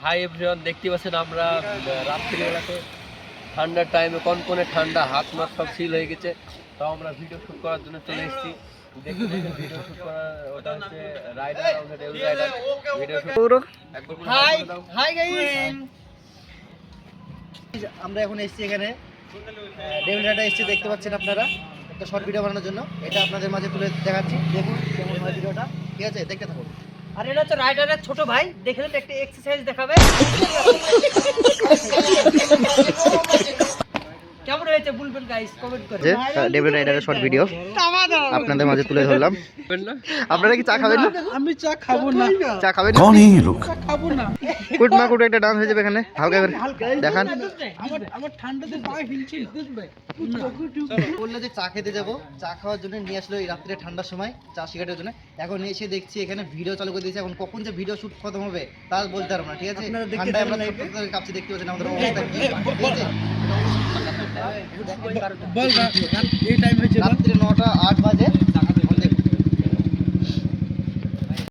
Hi everyone, দেখতে পাচ্ছেন আমরা রাত্রিবেলাতে ঠান্ডার টাইমে কনকনে ঠান্ডা, হাত মাত সব সিল হয়ে গেছে। তাও আমরা ভিডিও শুট করার জন্য চলে এসেছি। দেখতে ভিডিও শুট করা, ওটা হচ্ছে রাইডার, আমরা devil rider video shoot. Hi hi guys, আমরা এখন এসেছি এখানে ডেভিল রাইডার এসেছি, দেখতে পাচ্ছেন আপনারা একটা শর্ট ভিডিও বানানোর জন্য। এটা আপনাদের মাঝে তুলে দেখাচ্ছি, দেখুন কেমন হয় ভিডিওটা। ঠিক আছে, দেখতে থাকুন। আর এটা হচ্ছে রাইডারের ছোট ভাই, দেখলেন একটা এক্সারসাইজ দেখাবে। কেমন হয়েছে বলবেন গাইস, কমেন্ট করে। ডেভিল রাইডারের শর্ট ভিডিও আপনাদের মাঝে তুলে ধরলাম। আপনারা কি চা খাবেন না? আমি চা খাবো না। চা খাবেন না? খাবো না। কুট মা কুট একটা ডান্স হয়ে যাবে এখানে, হালকা করে দেখান। আমার ঠান্ডাতে পা হিলছিল, বুঝবে? বললো যে চা খেতে যাবো, চা খাওয়ার জন্য নিয়ে আসলো এই রাত্রে ঠান্ডার সময় চা সিগারেটের জন্য। এখন এসে দেখছি এখানে ভিডিও চালু করে দিয়েছে। এখন কখন যে ভিডিও শুট খতম হবে তা বলতে পারবো না। ঠিক আছে, ঠান্ডায় আমরা কাঁপছি, দেখতে পাচ্ছেন আমাদের অবস্থা কি। ঠিক আছে, রাত্রে 9টা 8 বাজে।